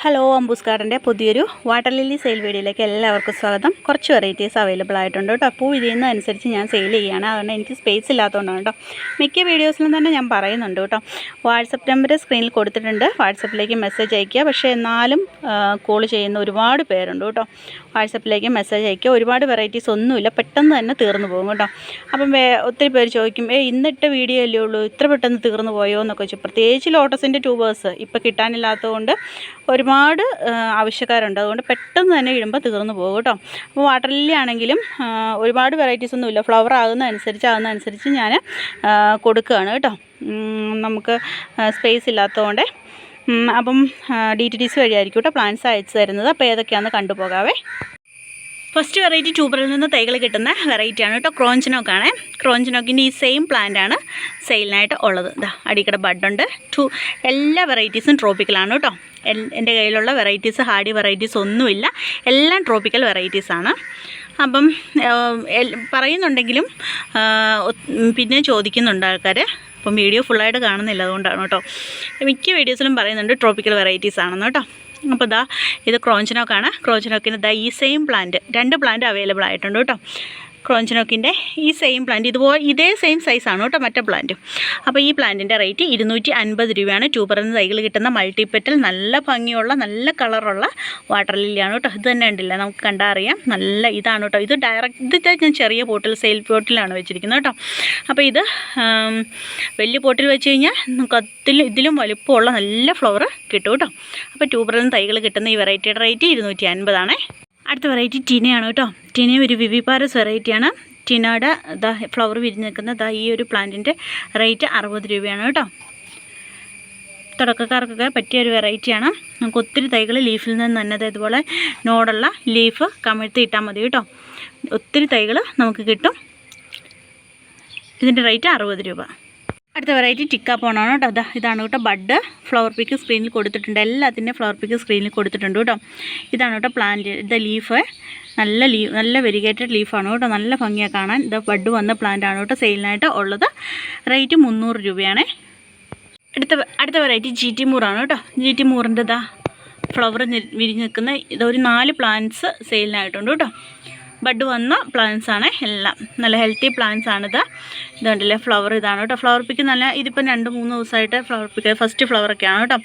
Hello, അംബൂസ് ഗാർഡൻ്റെ പുതിയൊരു water lily sale വീഡിയോയിലേക്ക് എല്ലാവർക്കും സ്വാഗതം. കുറച്ച് വെറൈറ്റീസ് അവൈലബിൾ ആയിട്ടുണ്ട് കേട്ടോ. പൂ വിരിയുന്നതനുസരിച്ച് ഞാൻ സെയിൽ ചെയ്യുകയാണ്. അതുകൊണ്ട് എനിക്ക് സ്പേസ് ഇല്ലാത്തതുകൊണ്ടാണ് കേട്ടോ. മിക്ക വീഡിയോസിലും തന്നെ ഞാൻ പറയുന്നുണ്ട് കേട്ടോ. വാട്സപ്പ് നമ്പർ സ്ക്രീനിൽ കൊടുത്തിട്ടുണ്ട്. വാട്സപ്പിലേക്ക് മെസ്സേജ് അയയ്ക്കുക. പക്ഷേ എന്നാലും കോൾ ചെയ്യുന്ന ഒരുപാട് പേരുണ്ട് കേട്ടോ. വാട്സപ്പിലേക്ക് മെസ്സേജ് അയയ്ക്കുക. ഒരുപാട് വെറൈറ്റീസ് ഒന്നുമില്ല, പെട്ടെന്ന് തന്നെ തീർന്നു പോകും കേട്ടോ. അപ്പം ഒത്തിരി പേര് ചോദിക്കും, ഇന്നിട്ട് വീഡിയോ അല്ലേ ഉള്ളൂ, ഇത്ര പെട്ടെന്ന് തീർന്നു പോയോ എന്നൊക്കെ ചോദിച്ചു. പ്രത്യേകിച്ച് ലോട്ടസിൻ്റെ ട്യൂബേഴ്സ് ഇപ്പോൾ കിട്ടാനില്ലാത്തതുകൊണ്ട് ഒരുപാട് ആവശ്യക്കാരുണ്ട്. അതുകൊണ്ട് പെട്ടെന്ന് തന്നെ ഇടുമ്പോൾ തീർന്നു പോകും കേട്ടോ. അപ്പോൾ വാട്ടർ ലില്ലി ആണെങ്കിലും ഒരുപാട് വെറൈറ്റീസ് ഒന്നുമില്ല. ഫ്ലവർ ആകുന്നതനുസരിച്ച് ഞാൻ കൊടുക്കുകയാണ് കേട്ടോ. നമുക്ക് സ്പേസ് ഇല്ലാത്തതുകൊണ്ട്. അപ്പം DTDC വഴിയായിരിക്കും കേട്ടോ പ്ലാന്റ്സ് അയച്ചു തരുന്നത്. അപ്പോൾ ഏതൊക്കെയാണെന്ന് കണ്ടുപോകാവേ. ഫസ്റ്റ് വെറൈറ്റി ട്യൂബറിൽ നിന്ന് തൈകൾ കിട്ടുന്ന വെറൈറ്റിയാണ് കേട്ടോ. ക്രോഞ്ചനോക്കാണ്. ക്രോഞ്ചനോക്കിൻ്റെ ഈ സെയിം പ്ലാന്റാണ് സെയിലിനായിട്ട് ഉള്ളത്. അടിക്കട ബഡുണ്ട്. എല്ലാ വെറൈറ്റീസും ട്രോപ്പിക്കലാണ് കേട്ടോ. എൻ്റെ കയ്യിലുള്ള വെറൈറ്റീസ് ഹാർഡി വെറൈറ്റീസ് ഒന്നുമില്ല, എല്ലാം ട്രോപ്പിക്കൽ വെറൈറ്റീസാണ്. അപ്പം പറയുന്നുണ്ടെങ്കിലും പിന്നെ ചോദിക്കുന്നുണ്ട് ആൾക്കാർ. അപ്പം വീഡിയോ ഫുള്ളായിട്ട് കാണുന്നില്ല, അതുകൊണ്ടാണ് കേട്ടോ. മിക്ക വീഡിയോസിലും പറയുന്നുണ്ട് ട്രോപ്പിക്കൽ വെറൈറ്റീസ് ആണെന്ന് കേട്ടോ. അപ്പോൾ ഇത് ക്രോഞ്ചനോക്കാണ്. ക്രോഞ്ചനോക്കിൻ്റെ ഈ സെയിം പ്ലാന്റ്, 2 പ്ലാന്റ് അവൈലബിൾ ആയിട്ടുണ്ട് കേട്ടോ. ക്രോഞ്ചനോക്കിൻ്റെ ഈ സെയിം പ്ലാന്റ് ഇതേ സെയിം സൈസാണ് കേട്ടോ മറ്റേ പ്ലാന്റ്. അപ്പോൾ ഈ പ്ലാന്റിൻ്റെ റേറ്റ് 250 രൂപയാണ്. ട്യൂബറിൽ നിന്ന് തൈകൾ കിട്ടുന്ന മൾട്ടിപ്പെറ്റൽ നല്ല ഭംഗിയുള്ള നല്ല കളറുള്ള വാട്ടർ ലില്ലിയാണ് കേട്ടോ. ഇത് തന്നെ ഉണ്ടില്ല, നമുക്ക് കണ്ടാൽ അറിയാം. നല്ല ഇതാണ് കേട്ടോ. ഇത് ഡയറക്റ്റ് ഞാൻ ചെറിയ പോട്ടിൽ സെയിൽ പോട്ടിലാണ് വെച്ചിരിക്കുന്നത് കേട്ടോ. അപ്പോൾ ഇത് വലിയ പോട്ടിൽ വെച്ച് കഴിഞ്ഞാൽ നമുക്ക് ഇതിലും വലുപ്പമുള്ള നല്ല ഫ്ലവർ കിട്ടും കേട്ടോ. അപ്പോൾ ട്യൂബറിൽ നിന്ന് തൈകൾ കിട്ടുന്ന ഈ വെറൈറ്റിയുടെ റേറ്റ് 250 ആണ്. അടുത്ത വെറൈറ്റി ടീനയാണ് കേട്ടോ. ടീന ഒരു വിവിപാരസ് വെറൈറ്റിയാണ്. ടീനയുടെ ഫ്ലവർ വിരിഞ്ഞ് നിൽക്കുന്ന ഈ ഒരു പ്ലാന്റിൻ്റെ റേറ്റ് 60 രൂപയാണ് കേട്ടോ. തുടക്കക്കാർക്കൊക്കെ പറ്റിയ ഒരു വെറൈറ്റിയാണ്. നമുക്ക് ഒത്തിരി തൈകൾ ലീഫിൽ നിന്ന് തന്നെ ഇതുപോലെ നോടുള്ള ലീഫ് കമിഴ്ത്തി ഇട്ടാൽ മതി കേട്ടോ. ഒത്തിരി തൈകൾ നമുക്ക് കിട്ടും. ഇതിൻ്റെ റേറ്റ് 60 രൂപ. അടുത്ത വെറൈറ്റി ടിക്കാപ്പോണാണ് കേട്ടോ. ഇതാണ് കേട്ടോ ബഡ്. ഫ്ലവർ പിക്ക് സ്ക്രീനിൽ കൊടുത്തിട്ടുണ്ട്. എല്ലാത്തിൻ്റെ ഫ്ലവർ പിക്ക് സ്ക്രീനിൽ കൊടുത്തിട്ടുണ്ട് കേട്ടോ. ഇതാണ് കേട്ടോ പ്ലാന്റ്. ലീഫ് നല്ല വെരിഗേറ്റഡ് ലീഫാണ് കേട്ടോ. നല്ല ഭംഗിയാണ് കാണാൻ. ബഡ് വന്ന പ്ലാന്റ് ആണ് കേട്ടോ സെയിലിനായിട്ട് ഉള്ളത്. റേറ്റ് 300 രൂപയാണ്. അടുത്ത വെറൈറ്റി GT മൂറാണ് കേട്ടോ. GT മൂറിൻ്റെ ഫ്ലവർ വിരിഞ്ഞ് നിൽക്കുന്ന ഒരു 4 പ്ലാന്റ്സ് സെയിലിനായിട്ടുണ്ട് കേട്ടോ. ബഡ് വന്ന പ്ലാന്റ്സ് ആണ് എല്ലാം. നല്ല ഹെൽത്തി പ്ലാന്റ്സ് ആണിത്. ഇതുണ്ടല്ലേ ഫ്ലവർ ഇതാണ് കേട്ടോ. ഫ്ലവർ പിക്ക് നല്ല ഇതിപ്പം 2-3 ദിവസമായിട്ട് ഫ്ലവർ പിക്ക് ഫസ്റ്റ് ഫ്ലവറൊക്കെയാണ് കേട്ടോ.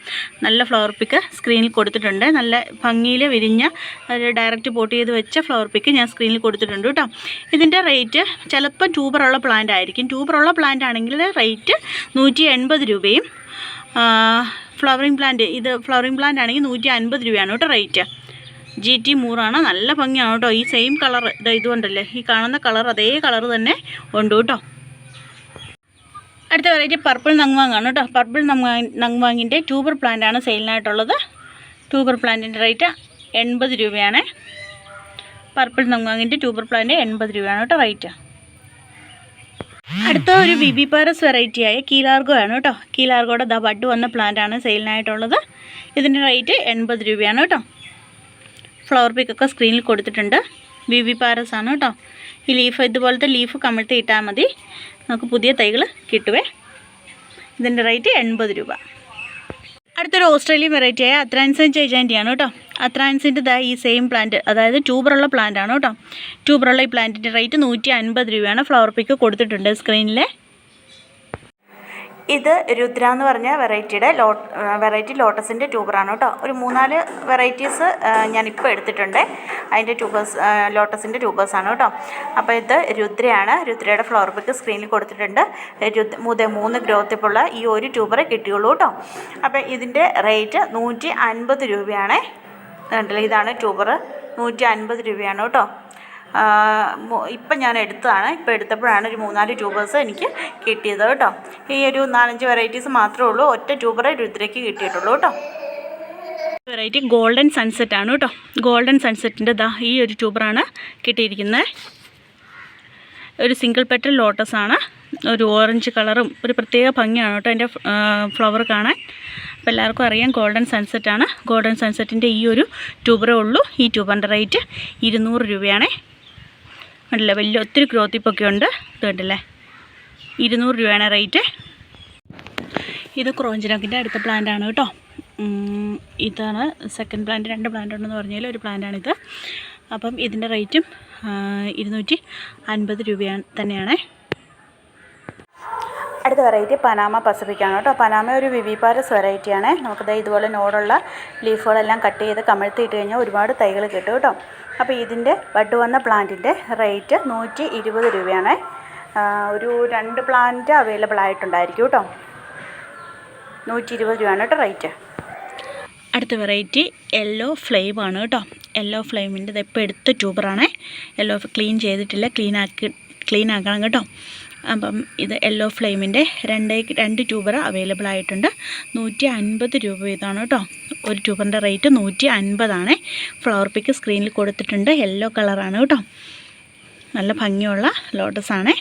നല്ല ഫ്ലവർ പിക്ക് സ്ക്രീനിൽ കൊടുത്തിട്ടുണ്ട്. നല്ല ഭംഗിയിൽ വിരിഞ്ഞ ഡയറക്റ്റ് പോട്ട് ചെയ്ത് വെച്ച ഫ്ലവർ പിക്ക് ഞാൻ സ്ക്രീനിൽ കൊടുത്തിട്ടുണ്ട് കേട്ടോ. ഇതിൻ്റെ റേറ്റ് ചിലപ്പോൾ ട്യൂബറുള്ള പ്ലാന്റ് ആയിരിക്കും. ട്യൂബറുള്ള പ്ലാന്റ് ആണെങ്കിൽ റേറ്റ് 180 രൂപയും. ഫ്ലവറിങ് പ്ലാന്റ് ആണെങ്കിൽ 150 രൂപയാണ് കേട്ടോ റേറ്റ്. GT മൂറാണ്. നല്ല ഭംഗിയാണ് കേട്ടോ. ഈ സെയിം കളർ ഇതുകൊണ്ടല്ലേ ഈ കാണുന്ന കളർ അതേ കളർ തന്നെ ഉണ്ട് കേട്ടോ. അടുത്ത വെറൈറ്റി പർപ്പിൾ നങ്വാങ്ങാണ് കേട്ടോ. പർപ്പിൾ നങ്വാങ്ങിൻ്റെ ട്യൂബർ പ്ലാന്റാണ് സെയിലിനായിട്ടുള്ളത്. ട്യൂബർ പ്ലാന്റിൻ്റെ റേറ്റ് 80 രൂപയാണ്. പർപ്പിൾ നങ്വാങ്ങിൻ്റെ ട്യൂബർ പ്ലാന്റ് 80 രൂപയാണ് കേട്ടോ റേറ്റ്. അടുത്ത ഒരു വിവിപാരസ് വെറൈറ്റിയായ കീലാർഗോ ആണ് കേട്ടോ. കീലാർഗോയുടെ ബഡ് വന്ന പ്ലാന്റാണ് സെയിലിനായിട്ടുള്ളത്. ഇതിൻ്റെ റേറ്റ് 80 രൂപയാണ് കേട്ടോ. ഫ്ലവർ പിക്കൊക്കെ സ്ക്രീനിൽ കൊടുത്തിട്ടുണ്ട്. വിവിപാരസ് ആണ് കേട്ടോ. ഈ ലീഫ് ഇതുപോലത്തെ ലീഫ് കമിഴ്ത്തി ഇട്ടാൽ മതി, നമുക്ക് പുതിയ തൈകൾ കിട്ടുവേ. ഇതിൻ്റെ റേറ്റ് 80 രൂപ. അടുത്തൊരു ഓസ്ട്രേലിയൻ വെറൈറ്റിയായ അത്രാൻസിൻ ജൈജാൻറ്റിയാണ് കേട്ടോ. അത്രാൻസിൻ്റെ ഈ സെയിം പ്ലാന്റ്, അതായത് ട്യൂബറുള്ള പ്ലാന്റ് ആണ് കേട്ടോ. ട്യൂബറുള്ള ഈ പ്ലാന്റിൻ്റെ റേറ്റ് 150 രൂപയാണ്. ഫ്ലവർ പിക്ക് കൊടുത്തിട്ടുണ്ട് സ്ക്രീനിൽ. ഇത് രുദ്ര എന്ന് പറഞ്ഞ വെറൈറ്റി ലോട്ടസിൻ്റെ ട്യൂബറാണ് കേട്ടോ. ഒരു 3-4 വെറൈറ്റീസ് ഞാനിപ്പോൾ എടുത്തിട്ടുണ്ട്. അതിൻ്റെ ലോട്ടസിൻ്റെ ട്യൂബേഴ്സാണ് കേട്ടോ. അപ്പോൾ ഇത് രുദ്രയാണ്. രുദ്രയുടെ ഫ്ലവർ പിക്ക് സ്ക്രീനിൽ കൊടുത്തിട്ടുണ്ട്. 3 ഗ്രോത്തിപ്പുള്ള ഈ ഒരു ട്യൂബറെ കിട്ടിയുള്ളൂ കേട്ടോ. അപ്പോൾ ഇതിൻ്റെ റേറ്റ് 150 രൂപയാണ്. ഇതാണ് ട്യൂബർ. 150 രൂപയാണ് കേട്ടോ. ഇപ്പം ഞാൻ എടുത്തതാണ്. ഇപ്പോൾ എടുത്തപ്പോഴാണ് ഒരു 3-4 ട്യൂബേഴ്സ് എനിക്ക് കിട്ടിയത് കേട്ടോ. ഈ ഒരു 4-5 വെറൈറ്റീസ് മാത്രമേ ഉള്ളൂ. ഒറ്റ ട്യൂബറെ രുദ്രയ്ക്ക് കിട്ടിയിട്ടുള്ളൂ കേട്ടോ. വെറൈറ്റി ഗോൾഡൻ സൺസെറ്റ് ആണ് കേട്ടോ. ഗോൾഡൻ സൺസെറ്റിൻ്റെ ഈ ഒരു ട്യൂബറാണ് കിട്ടിയിരിക്കുന്നത്. ഒരു സിംഗിൾ പെറ്റൽ ലോട്ടസാണ്. ഒരു ഓറഞ്ച് കളറും ഒരു പ്രത്യേക ഭംഗിയാണ് കേട്ടോ അതിൻ്റെ ഫ്ലവർ കാണാൻ. അപ്പോൾ എല്ലാവർക്കും അറിയാം ഗോൾഡൻ സൺസെറ്റാണ്. ഗോൾഡൻ സൺസെറ്റിൻ്റെ ഈ ഒരു ട്യൂബറേ ഉള്ളൂ. ഈ ട്യൂബറിൻ്റെ റേറ്റ് 200 രൂപയാണ്. കണ്ടില്ലേ, വലിയ ഒത്തിരി ഗ്രോത്തിപ്പൊക്കെ ഉണ്ട്. ഇത് കണ്ടില്ലേ, 200 രൂപയാണ് റേറ്റ്. ഇത് ക്രോഞ്ചനോക്കിൻ്റെ അടുത്ത പ്ലാന്റ് ആണ് കേട്ടോ. ഇതാണ് സെക്കൻഡ് പ്ലാന്റ്. 2 പ്ലാന്റ് ഉണ്ടെന്ന് പറഞ്ഞാൽ ഒരു പ്ലാന്റാണിത്. അപ്പം ഇതിൻ്റെ റേറ്റും 250 രൂപയാണ് തന്നെയാണ്. അടുത്ത വെറൈറ്റി പനാമ പസഫിക്കാണ് കേട്ടോ. പനാമ ഒരു വിവിപാരസ് വെറൈറ്റിയാണ്. നമുക്കിത് ഇതുപോലെ നോടുള്ള ലീഫുകളെല്ലാം കട്ട് ചെയ്ത് കമഴ്ത്തിയിട്ട് കഴിഞ്ഞാൽ ഒരുപാട് തൈകൾ കിട്ടും കേട്ടോ. അപ്പോൾ ഇതിൻ്റെ ബഡ് വന്ന പ്ലാന്റിൻ്റെ റേറ്റ് 120 രൂപയാണ്. ഒരു 2 പ്ലാന്റ് അവൈലബിൾ ആയിട്ടുണ്ടായിരിക്കും കേട്ടോ. 120 രൂപയാണ് കേട്ടോ റേറ്റ്. അടുത്ത വെറൈറ്റി യെല്ലോ ഫ്ലെയിം ആണ് കേട്ടോ. യെല്ലോ ഫ്ലെയിമിൻ്റെ ഇത് ഇപ്പോൾ എടുത്ത ട്യൂബറാണ്. യെല്ലോ ക്ലീൻ ചെയ്തിട്ടില്ല, ക്ലീൻ ആക്കണം കേട്ടോ. അപ്പം ഇത് യെല്ലോ ഫ്ലെയിമിൻ്റെ 2 ട്യൂബർ അവൈലബിൾ ആയിട്ടുണ്ട്. 150 രൂപ ഇതാണ് കേട്ടോ. ഒരു ട്യൂബറിൻ്റെ റേറ്റ് 150 ആണ്. ഫ്ലവർ പിക്ക് സ്ക്രീനിൽ കൊടുത്തിട്ടുണ്ട്. യെല്ലോ കളറാണ് കേട്ടോ. നല്ല ഭംഗിയുള്ള ലോട്ടസാണ്.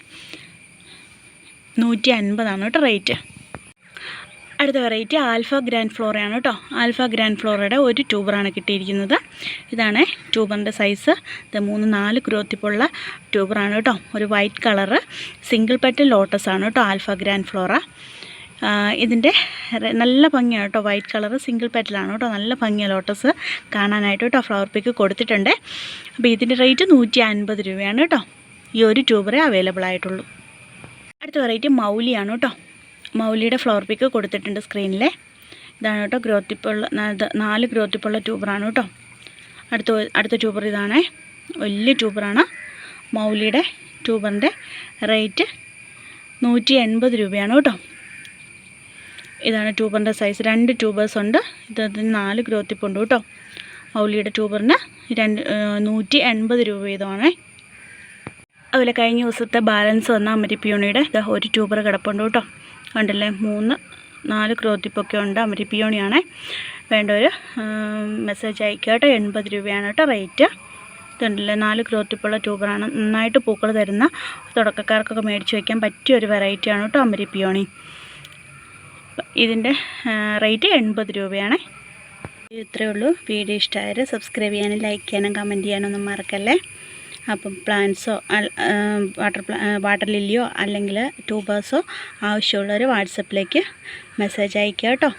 150 ആണ് കേട്ടോ റേറ്റ്. അടുത്ത വെറൈറ്റി ആൽഫ ഗ്രാൻഡ് ഫ്ലോറയാണ് കേട്ടോ. ആൽഫ ഗ്രാൻഡ് ഫ്ലോറയുടെ ഒരു ട്യൂബറാണ് കിട്ടിയിരിക്കുന്നത്. ഇതാണ് ട്യൂബറിൻ്റെ സൈസ്. ഇത് 3-4 ഗ്രോത്തിപ്പുള്ള ട്യൂബറാണ് കേട്ടോ. ഒരു വൈറ്റ് കളറ് സിംഗിൾ പെറ്റൽ ലോട്ടസാണ് കേട്ടോ ആൽഫ ഗ്രാൻഡ് ഫ്ലോറ. ഇതിൻ്റെ നല്ല ഭംഗിയാണ് കേട്ടോ. വൈറ്റ് കളറ് സിംഗിൾ പെറ്റലാണ് കേട്ടോ. നല്ല ഭംഗിയാണ് ലോട്ടസ് കാണാനായിട്ട് കേട്ടോ. ഫ്ലവർ പിക്ക് കൊടുത്തിട്ടുണ്ട്. അപ്പോൾ ഇതിൻ്റെ റേറ്റ് 150 രൂപയാണ് കേട്ടോ. ഈ ഒരു ട്യൂബറേ അവൈലബിൾ ആയിട്ടുള്ളൂ. അടുത്ത വെറൈറ്റി മൗലിയാണ് കേട്ടോ. മൗലിയുടെ ഫ്ലവർ പിക്ക് കൊടുത്തിട്ടുണ്ട് സ്ക്രീനിൽ. ഇതാണ് കേട്ടോ ഗ്രോത്തിപ്പുള്ള 4 ഗ്രോത്തിപ്പുള്ള ട്യൂബറാണ് കേട്ടോ. അടുത്ത ട്യൂബർ ഇതാണ്. വലിയ ട്യൂബറാണ്. മൗലിയുടെ ട്യൂബറിൻ്റെ റേറ്റ് 180 രൂപയാണ് കേട്ടോ. ഇതാണ് ട്യൂബറിൻ്റെ സൈസ്. 2 ട്യൂബേഴ്സ് ഉണ്ട്. ഇതിന് 4 ഗ്രോത്തിപ്പുണ്ട് കേട്ടോ. മൗലിയുടെ ട്യൂബറിന് 180 രൂപ വീതമാണ്. അതുപോലെ കഴിഞ്ഞ ദിവസത്തെ ബാലൻസ് വന്ന അമരിപ്പിയോണിയുടെ ഒരു ട്യൂബർ കിടപ്പുണ്ട് കേട്ടോ. കണ്ടല്ലേ, 3-4 ഗ്രോത്തിപ്പൊക്കെ ഉണ്ട്. അമരിപ്പിയോണിയാണ്. വേണ്ടവർ മെസ്സേജ് അയക്കുക കേട്ടോ. 80 രൂപയാണ് കേട്ടോ റേറ്റ്. ഇതുണ്ടല്ലേ, 4 ഗ്രോത്തിപ്പുള്ള ട്യൂബറാണ്. നന്നായിട്ട് പൂക്കൾ തരുന്ന തുടക്കക്കാർക്കൊക്കെ മേടിച്ച് വയ്ക്കാൻ പറ്റിയ ഒരു വെറൈറ്റിയാണ് കേട്ടോ അമരിപ്പിയോണി. ഇതിൻ്റെ റേറ്റ് 80 രൂപയാണ്. ഇത്രയേ ഉള്ളൂ. വീഡിയോ ഇഷ്ടമായാൽ സബ്സ്ക്രൈബ് ചെയ്യാനും ലൈക്ക് ചെയ്യാനും കമൻറ്റ് ചെയ്യാനൊന്നും മറക്കല്ലേ. അപ്പം പ്ലാന്റ്സോ വാട്ടർ ലില്ലിയോ അല്ലെങ്കിൽ ട്യൂബേഴ്സോ ആവശ്യമുള്ളവർ വാട്സപ്പിലേക്ക് മെസ്സേജ് അയക്കുക കേട്ടോ.